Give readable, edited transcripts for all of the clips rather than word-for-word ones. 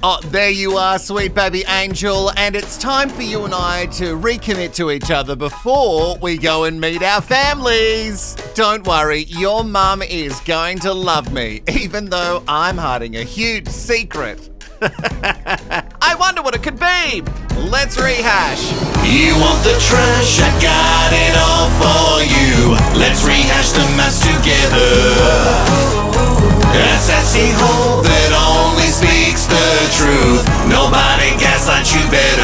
Oh, there you are, sweet baby angel, and it's time for you and I to recommit to each other before we go and meet our families. Don't worry, your mum is going to love me, even though I'm hiding a huge secret. I wonder what it could be. Let's rehash. You want the trash? I got it all for you. Let's rehash the mess together. A sassy hole that only speaks the truth. Nobody gaslights you better.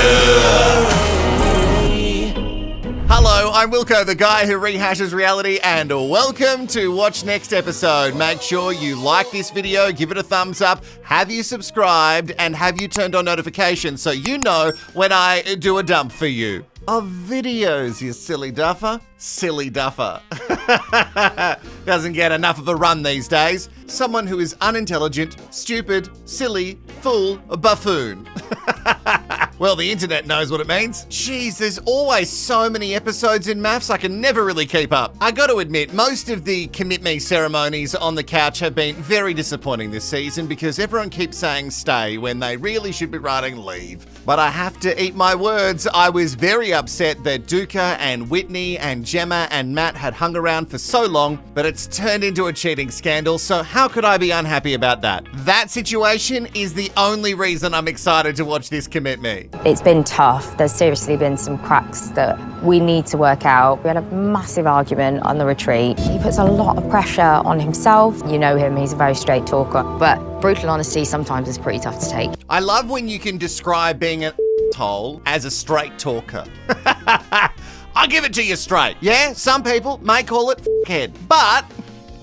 Hello, I'm Wilko, the guy who rehashes reality, and welcome to Watch Next Episode. Make sure you like this video, give it a thumbs up, have you subscribed, and have you turned on notifications so you know when I do a dump for you. Of videos, you silly duffer. Silly duffer. Doesn't get enough of a run these days. Someone who is unintelligent, stupid, silly, fool, buffoon. Well, the internet knows what it means. Jeez, there's always so many episodes in Mafs, I can never really keep up. I gotta admit, most of the commit me ceremonies on the couch have been very disappointing this season because everyone keeps saying stay when they really should be writing leave. But I have to eat my words. I was very upset that Duca and Whitney and Gemma and Matt had hung around for so long, but it's turned into a cheating scandal, so how could I be unhappy about that? That situation is the only reason I'm excited to watch this commit me. It's been tough. There's seriously been some cracks that we need to work out. We had a massive argument on the retreat. He puts a lot of pressure on himself. You know him, he's a very straight talker, but brutal honesty sometimes is pretty tough to take. I love when you can describe being an asshole as a straight talker. I'll give it to you straight. Yeah, some people may call it head, but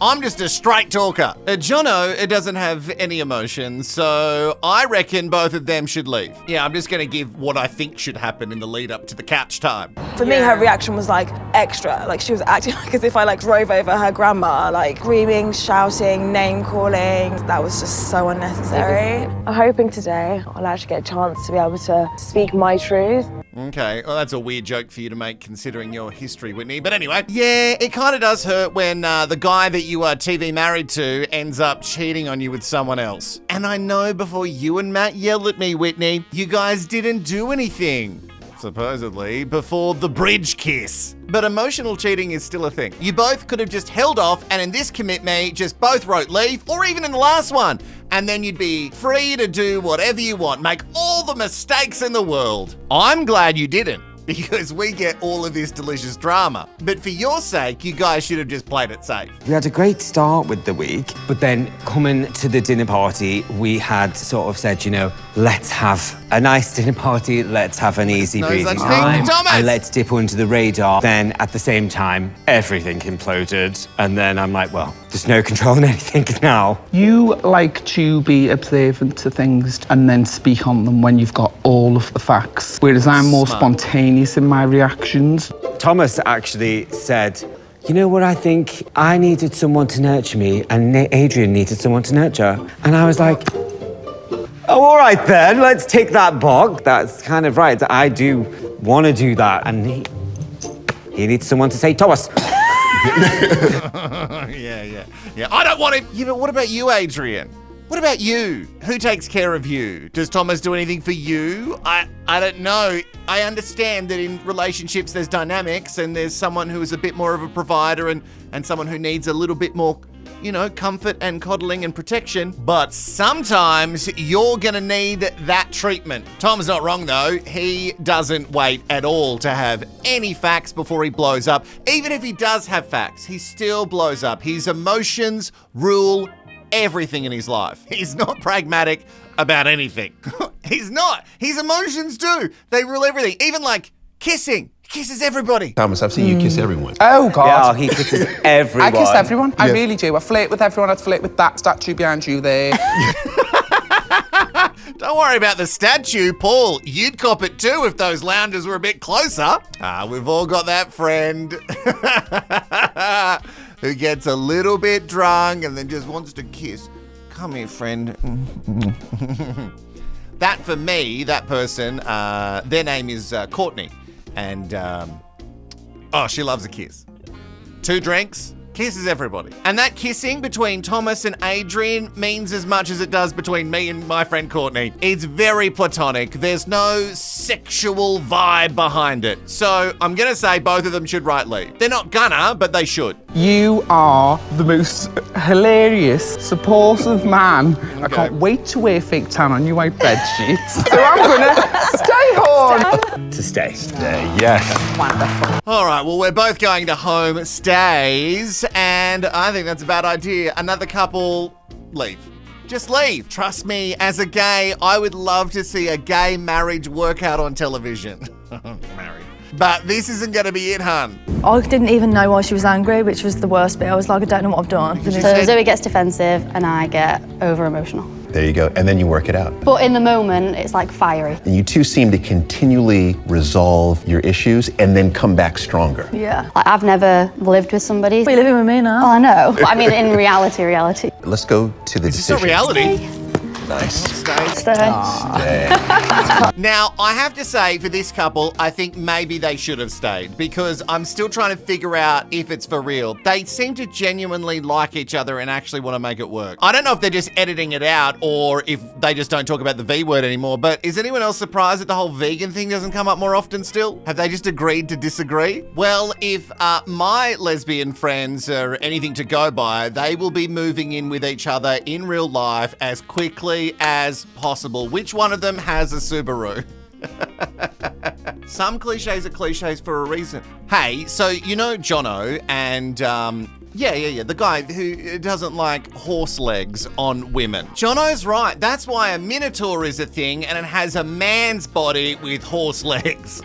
I'm just a straight talker. Jono doesn't have any emotions, so I reckon both of them should leave. Yeah, I'm just gonna give what I think should happen in the lead up to the couch time. For me, her reaction was like extra. Like she was acting like as if I like drove over her grandma, like screaming, shouting, name calling. That was just so unnecessary. I'm hoping today I'll actually get a chance to be able to speak my truth. Okay, well that's a weird joke for you to make considering your history, Whitney. But anyway, yeah, it kind of does hurt when the guy that you are TV married to ends up cheating on you with someone else. And I know before you and Matt yelled at me, Whitney, you guys didn't do anything. Supposedly, before the bridge kiss. But emotional cheating is still a thing. You both could have just held off and in this commit me, just both wrote leave, or even in the last one. And then you'd be free to do whatever you want, make all the mistakes in the world. I'm glad you didn't, because we get all of this delicious drama. But for your sake, you guys should have just played it safe. We had a great start with the week, but then coming to the dinner party, we had sort of said, you know, let's have a nice dinner party, let's have an easy breezy time, and let's dip under the radar. Then at the same time, everything imploded, and then I'm like, well, there's no controlling anything now. You like to be observant to things and then speak on them when you've got all of the facts, whereas I'm more spontaneous in my reactions. Thomas actually said, you know what, I think I needed someone to nurture me and Adrian needed someone to nurture. And I was like, oh, all right then, let's tick that box. That's kind of right, I do want to do that. And he needs someone to say, Thomas. Yeah. I don't want him. Yeah, but what about you, Adrian? What about you? Who takes care of you? Does Thomas do anything for you? I don't know. I understand that in relationships there's dynamics and there's someone who is a bit more of a provider and someone who needs a little bit more, you know, comfort and coddling and protection. But sometimes you're gonna need that treatment. Tom's not wrong though. He doesn't wait at all to have any facts before he blows up. Even if he does have facts, he still blows up. His emotions rule everything in his life. He's not pragmatic about anything. He's not. His emotions do. They rule everything. Even like kissing. He kisses everybody. Thomas, I've seen you kiss everyone. Oh, God. Yeah, he kisses everyone. I kiss everyone. I really do. I flirt with everyone. I flirt with that statue behind you there. Don't worry about the statue, Paul. You'd cop it too if those loungers were a bit closer. We've all got that friend who gets a little bit drunk and then just wants to kiss. Come here, friend. That for me, that person, their name is Courtney. And, she loves a kiss. 2 drinks, Kisses everybody. And that kissing between Thomas and Adrian means as much as it does between me and my friend Courtney. It's very platonic. There's no sexual vibe behind it. So I'm gonna say both of them should write leave. They're not gonna, but they should. You are the most hilarious, supportive man. I can't wait to wear fake tan on your white bed sheets. So I'm gonna stay home. To stay. Yes. Wonderful. All right, well, we're both going to home stays, and I think that's a bad idea. Another couple, leave. Just leave. Trust me, as a gay, I would love to see a gay marriage workout on television. Married. But this isn't going to be it, hun. I didn't even know why she was angry, which was the worst bit. I was like, I don't know what I've done. So Zoe gets defensive and I get over emotional. There you go. And then you work it out. But in the moment, it's like fiery. And you two seem to continually resolve your issues and then come back stronger. Yeah. Like, I've never lived with somebody. But you're living with me now. Oh, I know. But I mean, in reality. Let's go to the Is this decision. not reality? Nice. Stay. Now, I have to say, for this couple, I think maybe they should have stayed because I'm still trying to figure out if it's for real. They seem to genuinely like each other and actually want to make it work. I don't know if they're just editing it out or if they just don't talk about the V word anymore, but is anyone else surprised that the whole vegan thing doesn't come up more often still? Have they just agreed to disagree? Well, if my lesbian friends are anything to go by, they will be moving in with each other in real life as quickly as possible. Which one of them has a Subaru? Some cliches are cliches for a reason. Hey, so you know Jono and the guy who doesn't like horse legs on women. Jono's right. That's why a minotaur is a thing and it has a man's body with horse legs.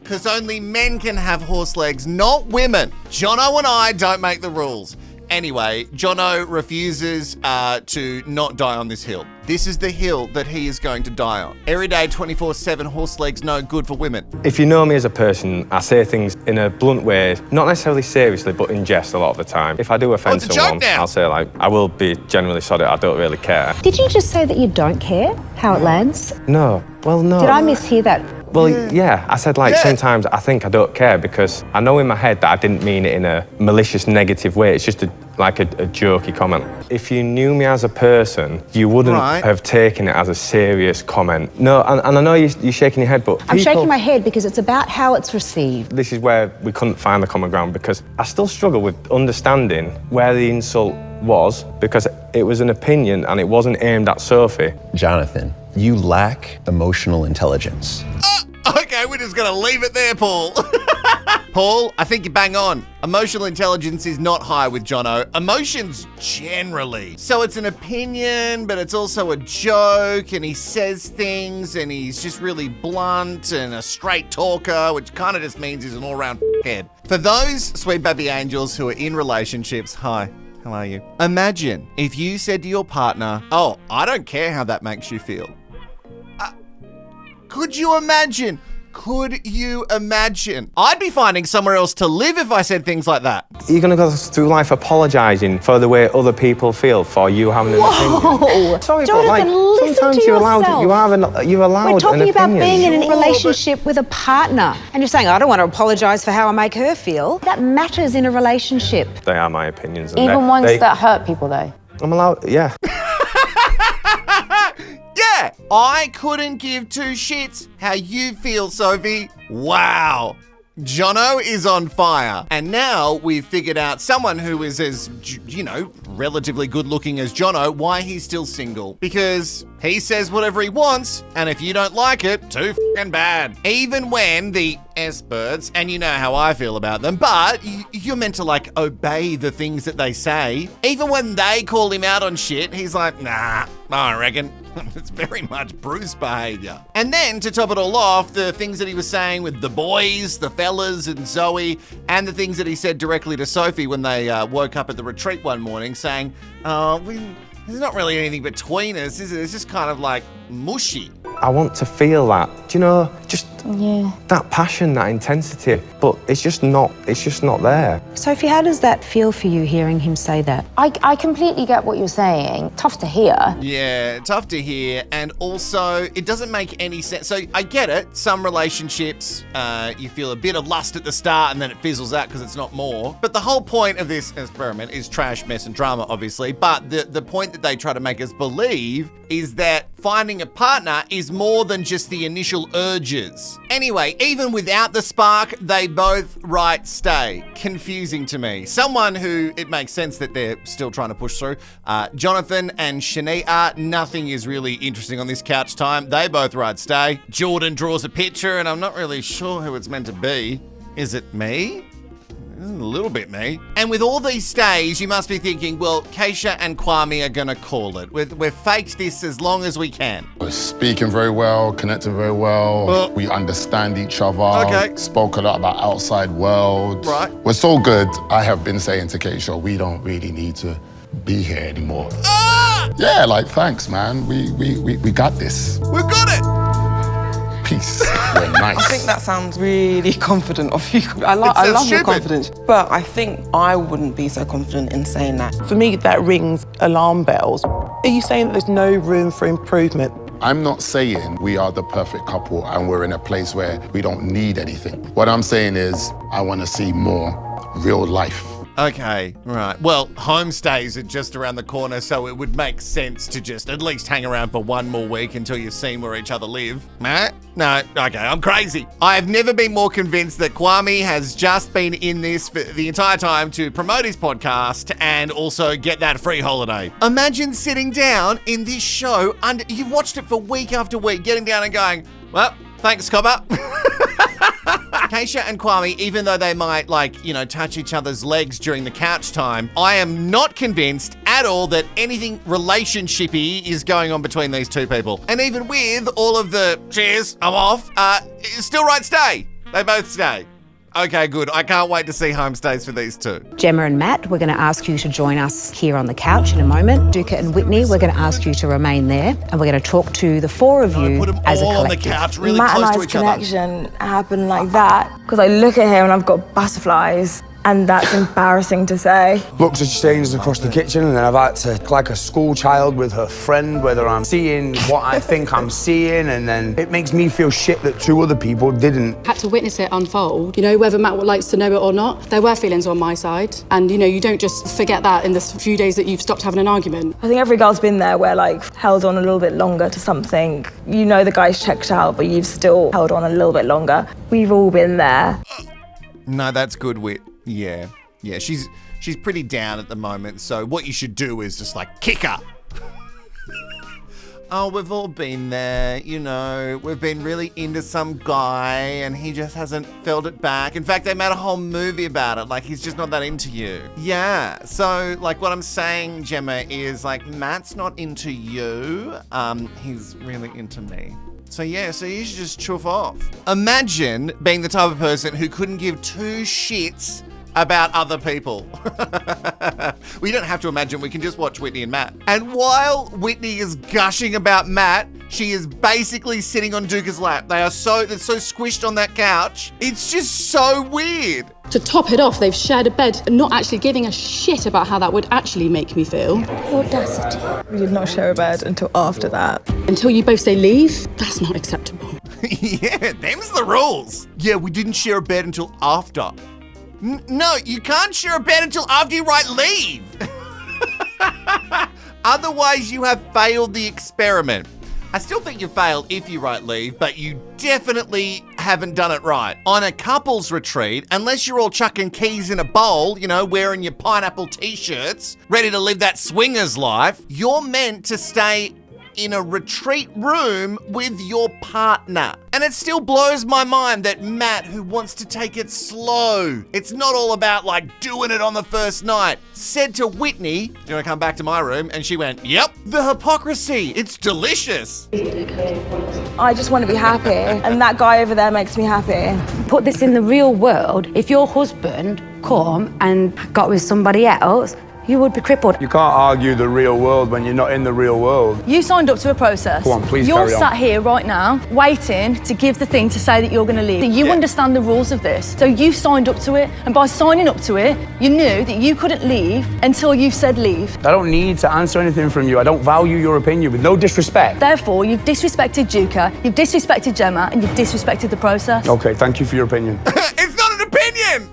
Because only men can have horse legs, not women. Jono and I don't make the rules. Anyway, Jono refuses to not die on this hill. This is the hill that he is going to die on. Every day, 24/7, horse legs, no good for women. If you know me as a person, I say things in a blunt way, not necessarily seriously, but in jest a lot of the time. If I do offend someone, I'll say like, I will be genuinely sorry, I don't really care. Did you just say that you don't care how it lands? No, well, no. Did I mishear that? Well, yeah, I said like sometimes I think I don't care because I know in my head that I didn't mean it in a malicious, negative way. It's just like a jokey comment. If you knew me as a person, you wouldn't have taken it as a serious comment. No, and I know you're shaking your head, but I'm shaking my head because it's about how it's received. This is where we couldn't find the common ground because I still struggle with understanding where the insult was because it was an opinion and it wasn't aimed at Sophie. Jonathan, you lack emotional intelligence. Okay, we're just gonna leave it there, Paul. Paul, I think you bang on. Emotional intelligence is not high with Jono. Emotions generally. So it's an opinion, but it's also a joke, and he says things, and he's just really blunt and a straight talker, which kind of just means he's an all-round head. For those sweet baby angels who are in relationships, hi. How are you? Imagine if you said to your partner, oh, I don't care how that makes you feel. Could you imagine? Could you imagine? I'd be finding somewhere else to live if I said things like that. You're gonna go through life apologising for the way other people feel for you having an opinion. Sorry, Jonathan, but listen sometimes to you're allowed. yourself. You're allowed. We're talking an about opinion. being in a relationship with a partner, and you're saying, I don't want to apologise for how I make her feel. That matters in a relationship. They are my opinions. And Even ones that hurt people, though. I'm allowed. Yeah. Yeah, I couldn't give two shits how you feel, Sophie. Wow. Jono is on fire. And now we've figured out someone who is as, relatively good looking as Jono, why he's still single. Because he says whatever he wants, and if you don't like it, too f***ing bad. Even when the S-birds, and you know how I feel about them, but you're meant to obey the things that they say. Even when they call him out on shit, he's like, nah, I reckon. It's very much Bruce behaviour. And then, to top it all off, the things that he was saying with the boys, the fellas and Zoe, and the things that he said directly to Sophie when they woke up at the retreat one morning saying, there's not really anything between us, is it? It's just kind of like mushy. I want to feel that do you know, just that passion, that intensity. But it's just not there. Sophie, how does that feel for you, hearing him say that? I completely get what you're saying. Tough to hear. Yeah, tough to hear. And also, it doesn't make any sense. So I get it. Some relationships, you feel a bit of lust at the start and then it fizzles out because it's not more. But the whole point of this experiment is trash, mess, and drama, obviously. But the point that they try to make us believe is that finding a partner is more than just the initial urges. Anyway, even without the spark, they both write stay. Confusing to me. Someone who it makes sense that they're still trying to push through. Jonathan and Shania, nothing is really interesting on this couch time. They both write stay. Jordan draws a picture and I'm not really sure who it's meant to be. Is it me? A little bit me. And with all these stays, you must be thinking, well, Keisha and Kwame are gonna call it. We've faked this as long as we can. We're speaking very well, connecting very well. We understand each other. Okay. Spoke a lot about outside world. Right. We're so good. I have been saying to Keisha, we don't really need to be here anymore. Ah! Yeah, like, thanks, man. We got this. We've got it! Peace. We're nice. I think that sounds really confident of you. I love your confidence. But I think I wouldn't be so confident in saying that. For me, that rings alarm bells. Are you saying that there's no room for improvement? I'm not saying we are the perfect couple and we're in a place where we don't need anything. What I'm saying is I want to see more real life. Okay, right. Well, homestays are just around the corner, so it would make sense to just at least hang around for one more week until you've seen where each other live. No, okay, I'm crazy. I have never been more convinced that Kwame has just been in this for the entire time to promote his podcast and also get that free holiday. Imagine sitting down in this show and you've watched it for week after week, getting down and going, well, thanks, Cobber. Keisha and Kwame, even though they might, touch each other's legs during the couch time, I am not convinced at all that anything relationshipy is going on between these two people. And even with all of the cheers, I'm off, still right stay. They both stay. Okay, good. I can't wait to see homestays for these two. Gemma and Matt, we're going to ask you to join us here on the couch in a moment. Duca and Whitney, we're going to ask you to remain there, and we're going to talk to the four of you as a collective. On the couch, really Matt close and to I's each other. connection happened like that because I look at him and I've got butterflies. And that's embarrassing to say. Looks exchanged across the kitchen, and then I've had to, like a school child with her friend, whether I'm seeing what I think I'm seeing, and then it makes me feel shit that two other people didn't. Had to witness it unfold. You know, whether Matt likes to know it or not, there were feelings on my side. And, you don't just forget that in the few days that you've stopped having an argument. I think every girl's been there where, held on a little bit longer to something. You know the guy's checked out, but you've still held on a little bit longer. We've all been there. No, that's good, Whit. Yeah, she's pretty down at the moment, so what you should do is just kick her. Oh, we've all been there, we've been really into some guy and he just hasn't felt it back. In fact, they made a whole movie about it, he's just not that into you. Yeah, so what I'm saying, Gemma, is Matt's not into you, he's really into me. So you should just chuff off. Imagine being the type of person who couldn't give two shits about other people. We don't have to imagine, we can just watch Whitney and Matt. And while Whitney is gushing about Matt, she is basically sitting on Duca's lap. They're so squished on that couch. It's just so weird. To top it off, they've shared a bed and not actually giving a shit about how that would actually make me feel. Audacity. We did not share a bed until after that. Until you both say leave, that's not acceptable. Yeah, them's the rules. Yeah, we didn't share a bed until after. No, you can't share a bed until after you write leave. Otherwise, you have failed the experiment. I still think you failed if you write leave, but you definitely haven't done it right. On a couples retreat, unless you're all chucking keys in a bowl, wearing your pineapple t-shirts, ready to live that swingers life, you're meant to stay in a retreat room with your partner. And it still blows my mind that Matt, who wants to take it slow, it's not all about doing it on the first night, said to Whitney, do you want to come back to my room? And she went, yep. The hypocrisy, it's delicious. I just want to be happy, and that guy over there makes me happy. Put this in the real world. If your husband come and got with somebody else, you would be crippled. You can't argue the real world when you're not in the real world. You signed up to a process. Go on, please You're carry on. sat here right now, waiting to give the thing to say that you're going to leave. You understand the rules of this, so you signed up to it, and by signing up to it, you knew that you couldn't leave until you said leave. I don't need to answer anything from you. I don't value your opinion, with no disrespect. Therefore, you've disrespected Juka, you've disrespected Gemma, and you've disrespected the process. Okay, thank you for your opinion. It's not an opinion!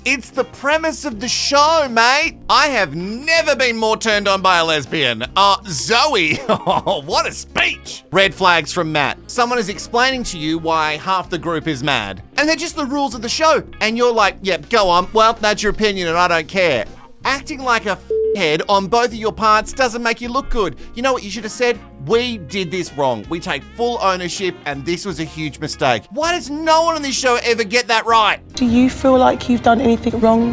It's the premise of the show, mate. I have never been more turned on by a lesbian. Zoe, what a speech. Red flags from Matt. Someone is explaining to you why half the group is mad. And they're just the rules of the show. And you're like, yep, go on. Well, that's your opinion and I don't care. Acting like a head on both of your parts doesn't make you look good. You know what you should have said? We did this wrong. We take full ownership and this was a huge mistake. Why does no one on this show ever get that right? Do you feel like you've done anything wrong?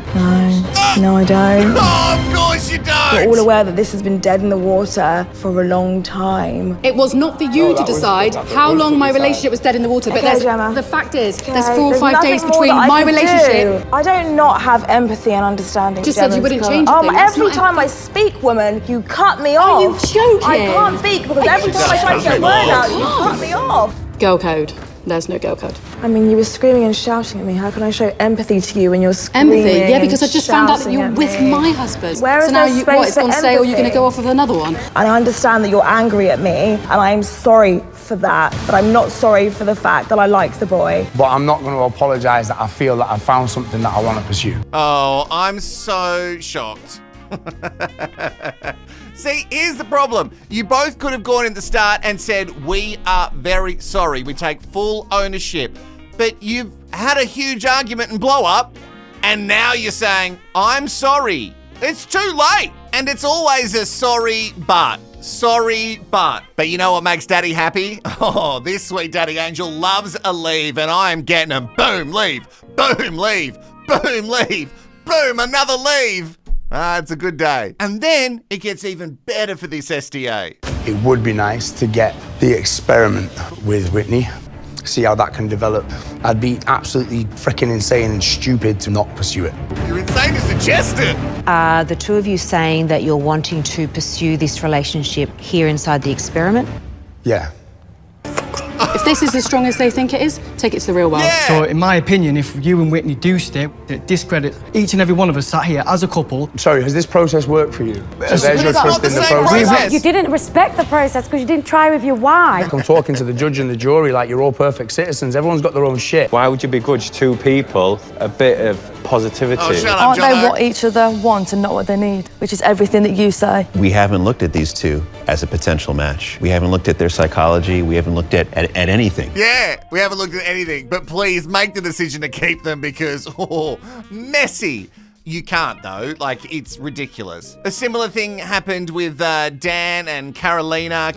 No, I don't. Oh, of course you don't. We're all aware that this has been dead in the water for a long time. It was not for you to decide how long my relationship was dead in the water, but the fact is, there's 4 or 5 days between my relationship. I don't not have empathy and understanding. Just said you wouldn't change a thing. Every time I speak, woman, you cut me off. Are you joking? I can't speak because every time I try to get a word out, you cut me off. Girl code. There's no girl code. I mean, you were screaming and shouting at me. How can I show empathy to you when you're screaming? Empathy? Yeah, because I just found out that you're with my husband. Where is so now there you, space what, it's for gone stale, or you're going to empathy? go off with another one? And I understand that you're angry at me, and I'm sorry for that, but I'm not sorry for the fact that I like the boy. But I'm not going to apologise that I feel that I found something that I want to pursue. Oh, I'm so shocked. See, here's the problem. You both could have gone in the start and said, we are very sorry. We take full ownership. But you've had a huge argument and blow up, and now you're saying, I'm sorry. It's too late. And it's always a sorry, but. Sorry, but. But you know what makes Daddy happy? Oh, this sweet Daddy Angel loves a leave, and I am getting him. Boom, leave. Boom, leave. Boom, leave. Boom, another leave. It's a good day. And then it gets even better for this SDA. It would be nice to get the experiment with Whitney, see how that can develop. I'd be absolutely freaking insane and stupid to not pursue it. You're insane to suggest it. Are the two of you saying that you're wanting to pursue this relationship here inside the experiment? Yeah. If this is as strong as they think it is, take it to the real world. Yeah. So, in my opinion, if you and Whitney do stay, it discredits each and every one of us sat here as a couple. Sorry, has this process worked for you? There's your twist in the You didn't respect the process because you didn't try with your wife. I'm talking to the judge and the jury like you're all perfect citizens. Everyone's got their own shit. Why would you begrudge two people a bit of positivity? Oh, shut up, Aren't they Jono. what each other want and not what they need? Which is everything that you say. We haven't looked at these two as a potential match. We haven't looked at their psychology. We haven't looked at anything. Yeah, we haven't looked at anything, but please make the decision to keep them because, messy. You can't though, like it's ridiculous. A similar thing happened with Dan and Carolina,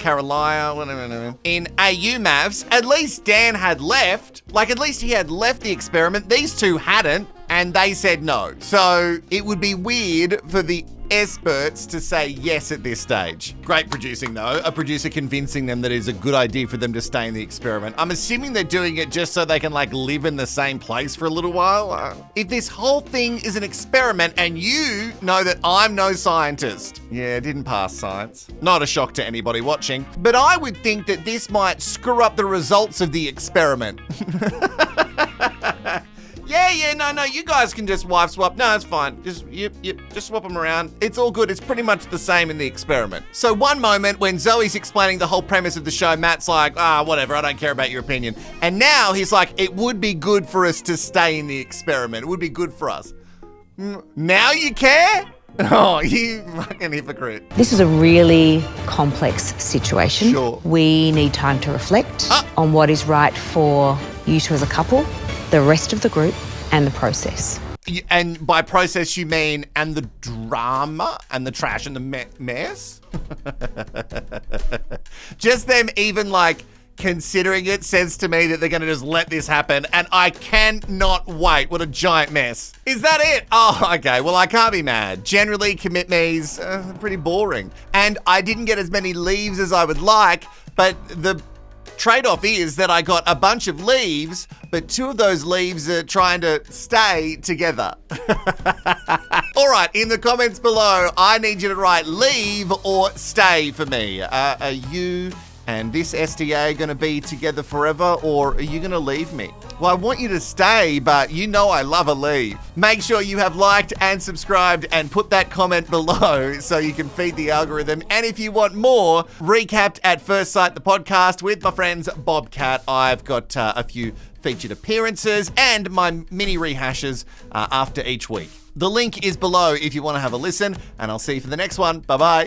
in AU Mavs. At least Dan had left, at least he had left the experiment. These two hadn't, and they said no. So it would be weird for the experts to say yes at this stage. Great producing though, a producer convincing them that it's a good idea for them to stay in the experiment. I'm assuming they're doing it just so they can live in the same place for a little while. If this whole thing is an experiment and you know that I'm no scientist, yeah, didn't pass science. Not a shock to anybody watching, but I would think that this might screw up the results of the experiment. Yeah, no, you guys can just wife swap. No, it's fine. Just swap them around. It's all good. It's pretty much the same in the experiment. So one moment when Zoe's explaining the whole premise of the show, Matt's like, whatever, I don't care about your opinion. And now he's like, it would be good for us to stay in the experiment. It would be good for us. Now you care? Oh, you fucking hypocrite. This is a really complex situation. Sure. We need time to reflect on what is right for you two as a couple, the rest of the group, and the process. And by process, you mean and the drama and the trash and the mess? Just them even considering it says to me that they're going to just let this happen, and I cannot wait. What a giant mess. Is that it? Oh, okay. Well, I can't be mad. Generally, commit me's pretty boring. And I didn't get as many leaves as I would like, but the Trade-off is that I got a bunch of leaves, but 2 of those leaves are trying to stay together. All right, in the comments below, I need you to write leave or stay for me. Are you and this SDA going to be together forever, or are you going to leave me? Well, I want you to stay, but you know I love a leave. Make sure you have liked and subscribed and put that comment below so you can feed the algorithm. And if you want more, recapped at First Sight, the podcast with my friends Bobcat. I've got a few featured appearances and my mini rehashes after each week. The link is below if you want to have a listen, and I'll see you for the next one. Bye-bye.